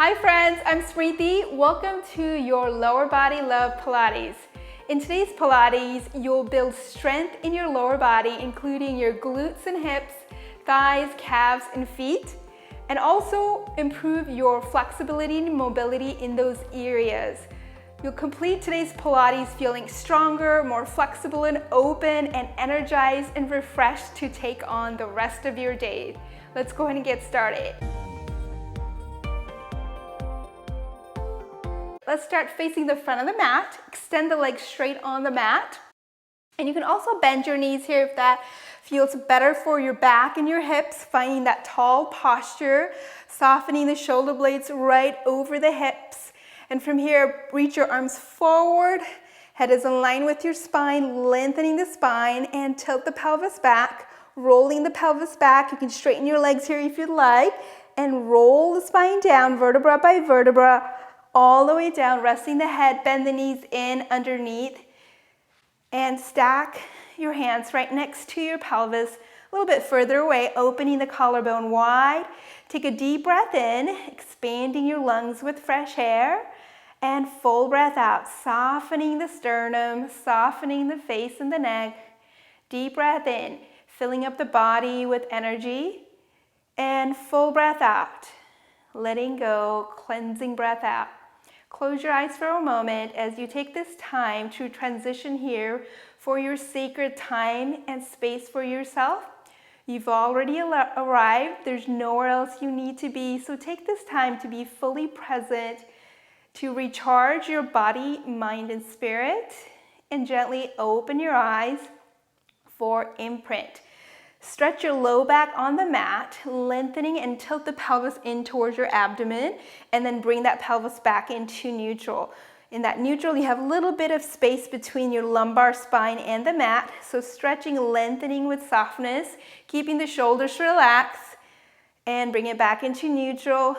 Hi friends, I'm Smriti. Welcome to your Lower Body Love Pilates. In today's Pilates, you'll build strength in your lower body, including your glutes and hips, thighs, calves, and feet, and also improve your flexibility and mobility in those areas. You'll complete today's Pilates feeling stronger, more flexible and open, and energized and refreshed to take on the rest of your day. Let's go ahead and get started. Let's start facing the front of the mat. Extend the legs straight on the mat. And you can also bend your knees here if that feels better for your back and your hips, finding that tall posture, softening the shoulder blades right over the hips. And from here, reach your arms forward. Head is in line with your spine, lengthening the spine, and tilt the pelvis back, rolling the pelvis back. You can straighten your legs here if you'd like, and roll the spine down, vertebra by vertebra, all the way down, resting the head, bend the knees in underneath, and stack your hands right next to your pelvis, a little bit further away, opening the collarbone wide. Take a deep breath in, expanding your lungs with fresh air, and full breath out, softening the sternum, softening the face and the neck. Deep breath in, filling up the body with energy, and full breath out, letting go, cleansing breath out. Close your eyes for a moment as you take this time to transition here for your sacred time and space for yourself. You've already arrived. There's nowhere else you need to be. So take this time to be fully present, to recharge your body, mind, and spirit, and gently open your eyes for imprint. Stretch your low back on the mat, lengthening and tilt the pelvis in towards your abdomen, and then bring that pelvis back into neutral. In that neutral, you have a little bit of space between your lumbar spine and the mat, so stretching, lengthening with softness, keeping the shoulders relaxed, and bring it back into neutral.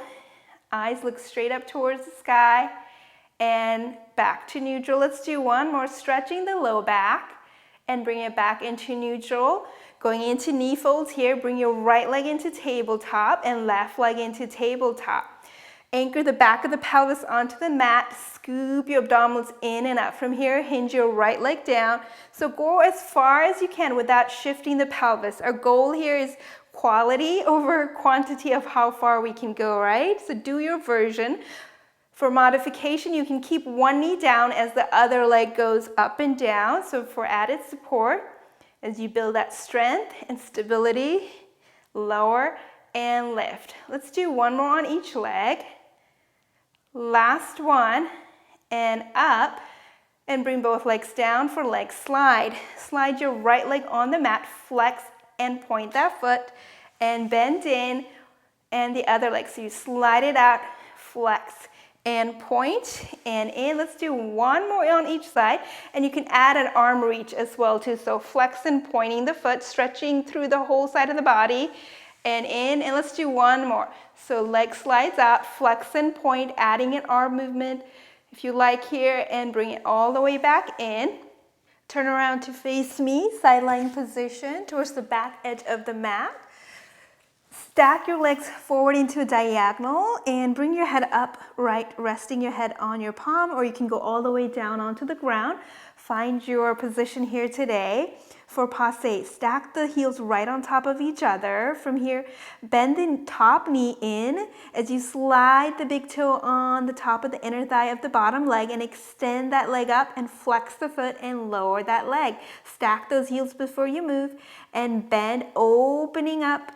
Eyes look straight up towards the sky, and back to neutral. Let's do one more, stretching the low back, and bring it back into neutral. Going into knee folds here, bring your right leg into tabletop and left leg into tabletop. Anchor the back of the pelvis onto the mat, scoop your abdominals in and up. From here, hinge your right leg down. So go as far as you can without shifting the pelvis. Our goal here is quality over quantity of how far we can go, right? So do your version. For modification, you can keep one knee down as the other leg goes up and down. So for added support, as you build that strength and stability, lower and lift. Let's do one more on each leg. Last one, and up, and bring both legs down for leg slide. Slide your right leg on the mat, flex and point that foot, and bend in, and the other leg. So you slide it out, flex, and point and in. Let's do one more on each side, and you can add an arm reach as well too. So flex and pointing the foot, stretching through the whole side of the body, and in. And let's do one more. So leg slides out, flex and point, adding an arm movement if you like here, and bring it all the way back in. Turn around to face me, sideline position towards the back edge of the mat. Stack your legs forward into a diagonal and bring your head up, right, resting your head on your palm, or you can go all the way down onto the ground. Find your position here today. For passe, stack the heels right on top of each other. From here, bend the top knee in as you slide the big toe on the top of the inner thigh of the bottom leg and extend that leg up and flex the foot and lower that leg. Stack those heels before you move and bend, opening up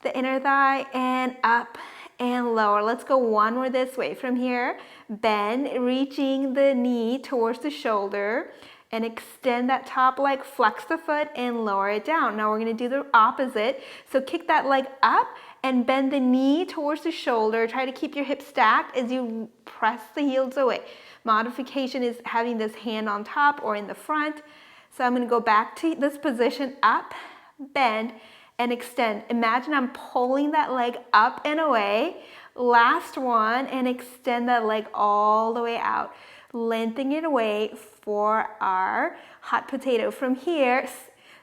the inner thigh and up and lower. Let's go one more this way. From here, bend, reaching the knee towards the shoulder and extend that top leg, flex the foot and lower it down. Now we're going to do the opposite. So kick that leg up and bend the knee towards the shoulder. Try to keep your hips stacked as you press the heels away. Modification is having this hand on top or in the front. So I'm going to go back to this position, up, bend, and extend. Imagine I'm pulling that leg up and away. Last one, and extend that leg all the way out. Lengthening it away for our hot potato. From here,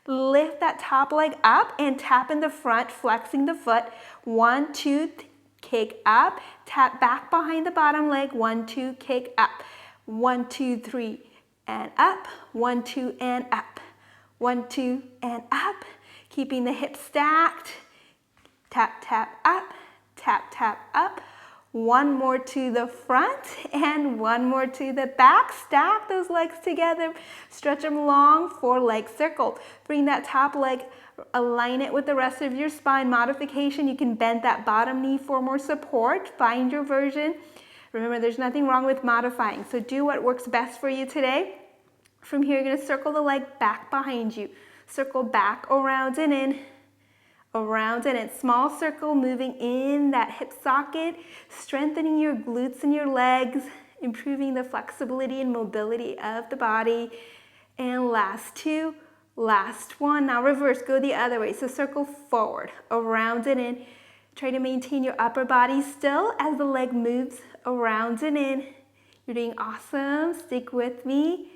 lift that top leg up and tap in the front, flexing the foot. 1, 2, kick up, tap back behind the bottom leg, 1, 2, kick up, 1, 2, 3, and up, 1, 2, and up, 1, 2, and up, keeping the hips stacked, tap, tap, up, tap, tap, up, one more to the front, and one more to the back. Stack those legs together, stretch them long for leg circle. Bring that top leg, align it with the rest of your spine. Modification, you can bend that bottom knee for more support. Find your version. Remember, there's nothing wrong with modifying, so do what works best for you today. From here, you're gonna circle the leg back behind you. Circle back, around and in. Around and in, small circle, moving in that hip socket, strengthening your glutes and your legs, improving the flexibility and mobility of the body. And last two, last one. Now reverse, go the other way. So circle forward, around and in. Try to maintain your upper body still as the leg moves around and in. You're doing awesome, stick with me.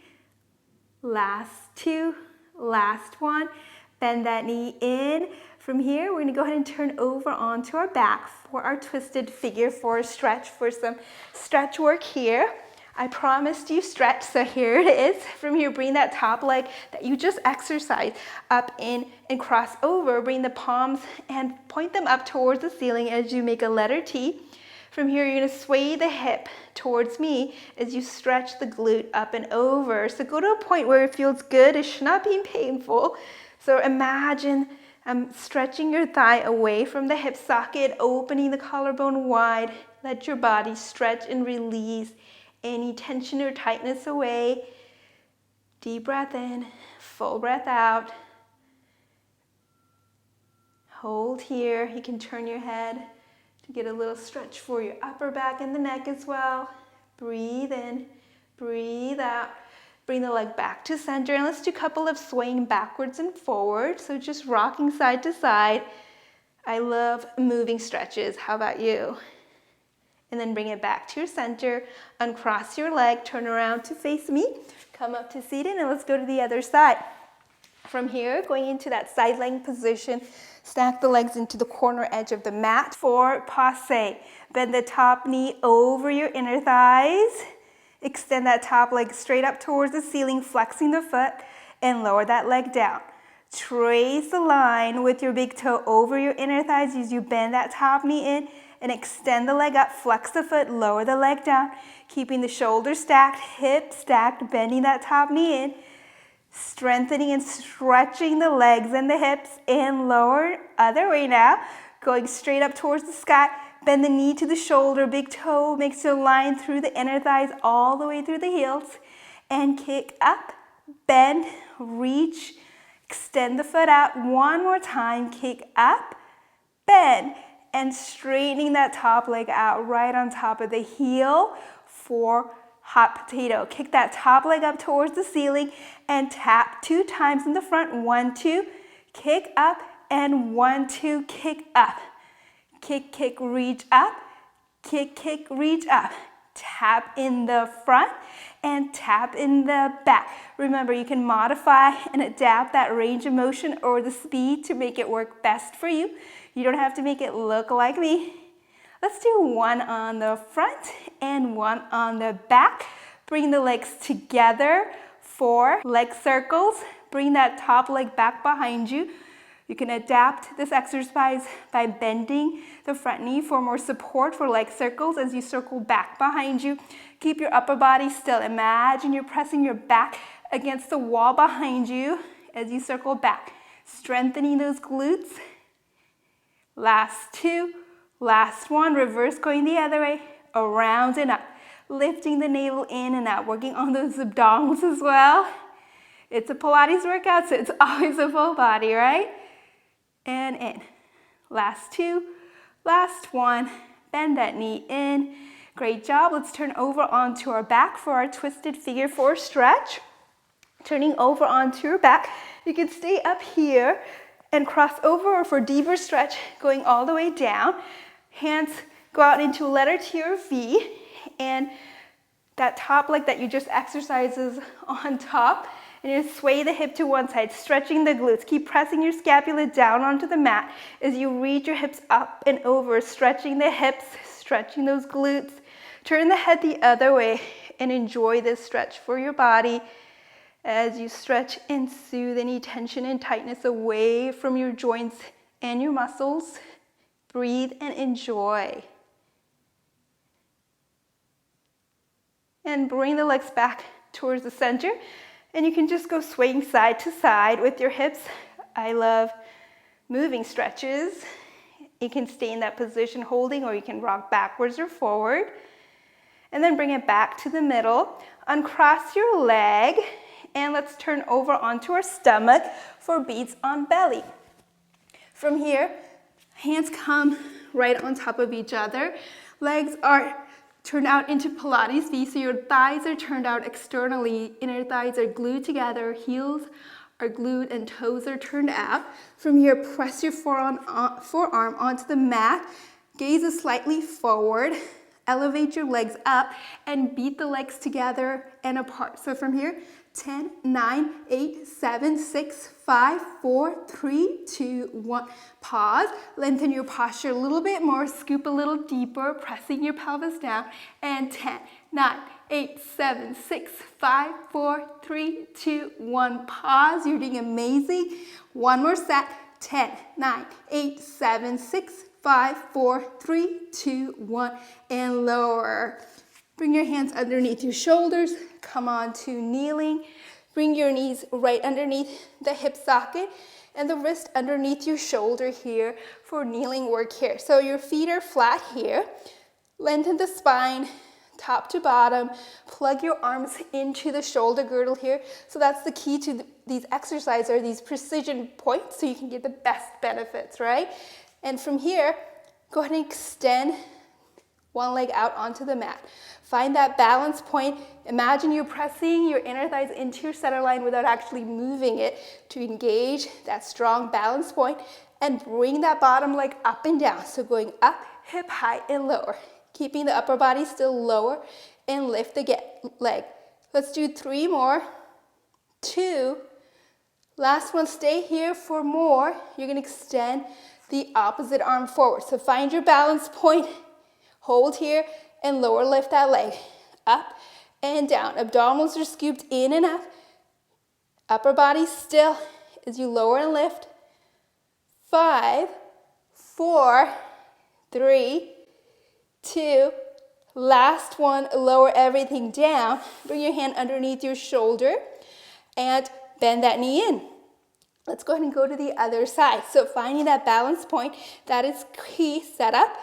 Last two, last one. Bend that knee in. From here, we're gonna go ahead and turn over onto our back for our twisted figure four stretch, for some stretch work here. I promised you stretch, so here it is. From here, bring that top leg that you just exercised up in and cross over. Bring the palms and point them up towards the ceiling as you make a letter T. From here, you're gonna sway the hip towards me as you stretch the glute up and over. So go to a point where it feels good. It should not be painful. So imagine stretching your thigh away from the hip socket, opening the collarbone wide. Let your body stretch and release any tension or tightness away. Deep breath in, full breath out. Hold here. You can turn your head to get a little stretch for your upper back and the neck as well. Breathe in, breathe out. Bring the leg back to center, and let's do a couple of swaying backwards and forward. So just rocking side to side. I love moving stretches. How about you? And then bring it back to your center. Uncross your leg, turn around to face me. Come up to seated, and let's go to the other side. From here, going into that side leg position, stack the legs into the corner edge of the mat for passe. Bend the top knee over your inner thighs. Extend that top leg straight up towards the ceiling, flexing the foot, and lower that leg down. Trace the line with your big toe over your inner thighs as you bend that top knee in and extend the leg up, flex the foot, lower the leg down, keeping the shoulders stacked, hips stacked, bending that top knee in, strengthening and stretching the legs and the hips, and lower, other way now, going straight up towards the sky. Bend the knee to the shoulder, big toe makes a line through the inner thighs all the way through the heels, and kick up, bend, reach, extend the foot out. One more time, kick up, bend, and straightening that top leg out right on top of the heel for hot potato. Kick that top leg up towards the ceiling and tap 2 times in the front. 1, 2, kick up, and 1, 2, kick up. Kick, kick, reach up, kick, kick, reach up. Tap in the front and tap in the back. Remember, you can modify and adapt that range of motion or the speed to make it work best for you. You don't have to make it look like me. Let's do one on the front and one on the back. Bring the legs together for leg circles. Bring that top leg back behind you. You can adapt this exercise by bending the front knee for more support for leg circles as you circle back behind you. Keep your upper body still. Imagine you're pressing your back against the wall behind you as you circle back, strengthening those glutes. Last 2, last 1, reverse going the other way, around and up, lifting the navel in and out, working on those abdominals as well. It's a Pilates workout, so it's always a full body, right? And in. Last 2, last 1, bend that knee in. Great job. Let's turn over onto our back for our twisted figure 4 stretch. Turning over onto your back, you can stay up here and cross over, or for deeper stretch, going all the way down. Hands go out into a letter T or V, and that top leg that you just exercised is on top. And you sway the hip to one side, stretching the glutes. Keep pressing your scapula down onto the mat as you reach your hips up and over, stretching the hips, stretching those glutes. Turn the head the other way and enjoy this stretch for your body as you stretch and soothe any tension and tightness away from your joints and your muscles. Breathe and enjoy. And bring the legs back towards the center. And you can just go swaying side to side with your hips. I love moving stretches. You can stay in that position holding, or you can rock backwards or forward. And then bring it back to the middle. Uncross your leg. And let's turn over onto our stomach for beats on belly. From here, hands come right on top of each other. Legs are turned out into Pilates V, so your thighs are turned out externally. Inner thighs are glued together, heels are glued, and toes are turned out. From here, press your forearm onto the mat. Gaze is slightly forward. Elevate your legs up and beat the legs together and apart. So from here, 10, 9, 8, 7, 6, 5, 4, 3, 2, 1. Pause. Lengthen your posture a little bit more. Scoop a little deeper, pressing your pelvis down. And 10, 9, 8, 7, 6, 5, 4, 3, 2, 1. Pause. You're doing amazing. One more set. 10, 9, 8, 7, 6, 5, 4, 3, 2, 1. And lower. Bring your hands underneath your shoulders. Come on to kneeling. Bring your knees right underneath the hip socket and the wrist underneath your shoulder here for kneeling work here. So your feet are flat here. Lengthen the spine, top to bottom. Plug your arms into the shoulder girdle here. So that's the key to these exercises, are these precision points so you can get the best benefits, right? And from here, go ahead and extend one leg out onto the mat. Find that balance point. Imagine you're pressing your inner thighs into your center line without actually moving it to engage that strong balance point and bring that bottom leg up and down. So going up, hip high and lower. Keeping the upper body still lower and lift the leg. Let's do 3 more. 2. Last one, stay here for more. You're gonna extend the opposite arm forward. So find your balance point. Hold here and lower, lift that leg. Up and down. Abdominals are scooped in and up. Upper body still as you lower and lift. 5, 4, 3, 2. Last one, lower everything down. Bring your hand underneath your shoulder and bend that knee in. Let's go ahead and go to the other side. So finding that balance point, that is key. Set up.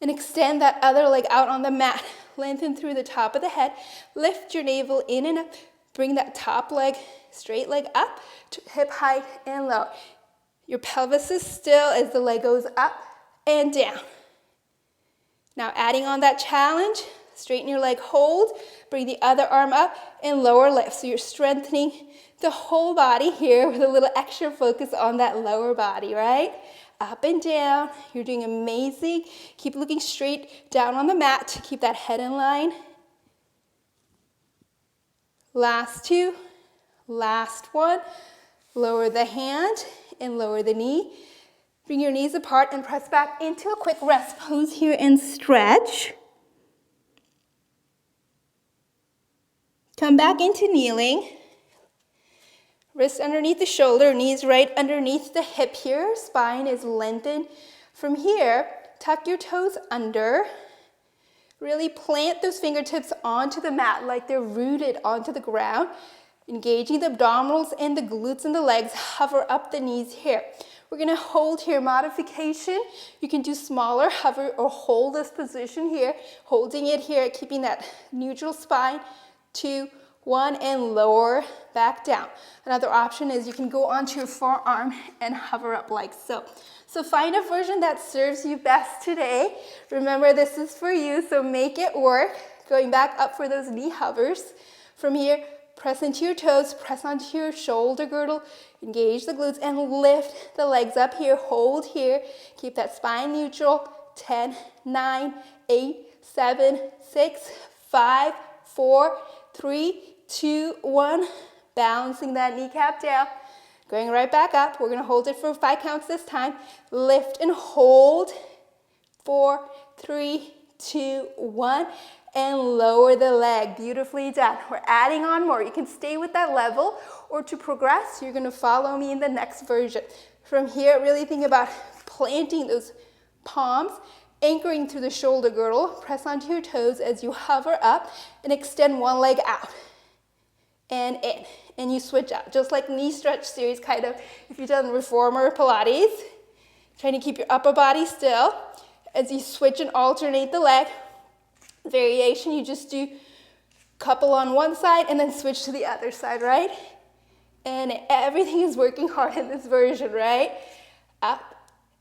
And extend that other leg out on the mat. Lengthen through the top of the head. Lift your navel in and up. Bring that top leg, straight leg up to hip height and low. Your pelvis is still as the leg goes up and down. Now adding on that challenge, straighten your leg, hold. Bring the other arm up and lower lift. So you're strengthening the whole body here with a little extra focus on that lower body, right? Up and down. You're doing amazing. Keep looking straight down on the mat to keep that head in line. Last 2. Last one. Lower the hand and lower the knee. Bring your knees apart and press back into a quick rest pose here and stretch. Come back into kneeling. Wrist underneath the shoulder, knees right underneath the hip here. Spine is lengthened. From here, tuck your toes under. Really plant those fingertips onto the mat like they're rooted onto the ground. Engaging the abdominals and the glutes and the legs. Hover up the knees here. We're going to hold here. Modification. You can do smaller, hover, or hold this position here. Holding it here, keeping that neutral spine. 2, 1, and lower back down. Another option is you can go onto your forearm and hover up like so. So find a version that serves you best today. Remember, this is for you, so make it work. Going back up for those knee hovers. From here, press into your toes, press onto your shoulder girdle, engage the glutes, and lift the legs up here. Hold here. Keep that spine neutral. 10, 9, 8, 7, 6, 5, 4, 3, 2, 1. Balancing that kneecap down. Going right back up. We're gonna hold it for 5 counts this time. Lift and hold. 4, 3, 2, 1. And lower the leg. Beautifully done. We're adding on more. You can stay with that level, or to progress, you're gonna follow me in the next version. From here, really think about planting those palms, anchoring through the shoulder girdle. Press onto your toes as you hover up and extend one leg out and in. And you switch out, just like knee stretch series, kind of, if you've done reformer Pilates. Trying to keep your upper body still as you switch and alternate the leg. Variation, you just do couple on one side and then switch to the other side, right? And everything is working hard in this version, right? Up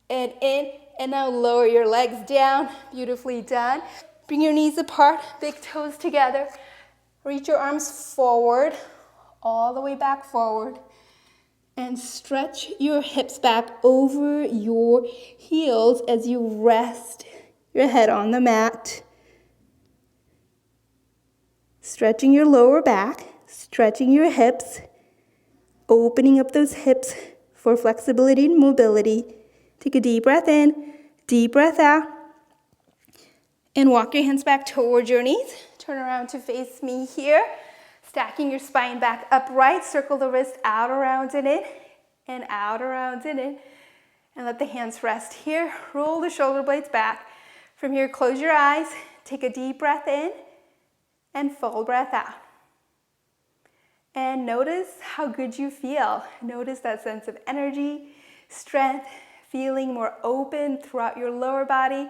and in, and now lower your legs down. Beautifully done. Bring your knees apart, big toes together. Reach your arms forward, all the way back forward. And stretch your hips back over your heels as you rest your head on the mat. Stretching your lower back, stretching your hips, opening up those hips for flexibility and mobility. Take a deep breath in, deep breath out, and walk your hands back towards your knees. Turn around to face me here. Stacking your spine back upright, circle the wrist out, around, and in, and out, around, and in. And let the hands rest here. Roll the shoulder blades back. From here, close your eyes. Take a deep breath in and full breath out. And notice how good you feel. Notice that sense of energy, strength, feeling more open throughout your lower body.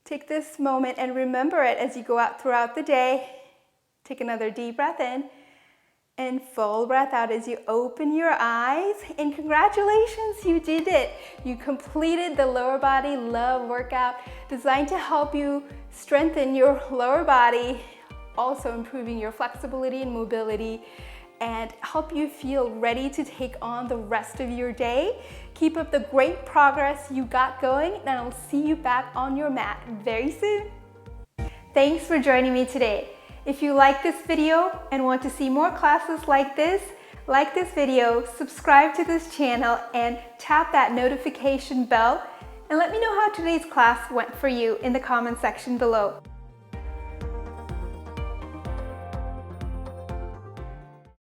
Take this moment and remember it as you go out throughout the day. Take another deep breath in and full breath out as you open your eyes. And congratulations, you did it. You completed the Lower Body Love workout designed to help you strengthen your lower body, also improving your flexibility and mobility, and help you feel ready to take on the rest of your day. Keep up the great progress you got going, and I'll see you back on your mat very soon. Thanks for joining me today. If you like this video and want to see more classes like this video, subscribe to this channel and tap that notification bell, and let me know how today's class went for you in the comment section below.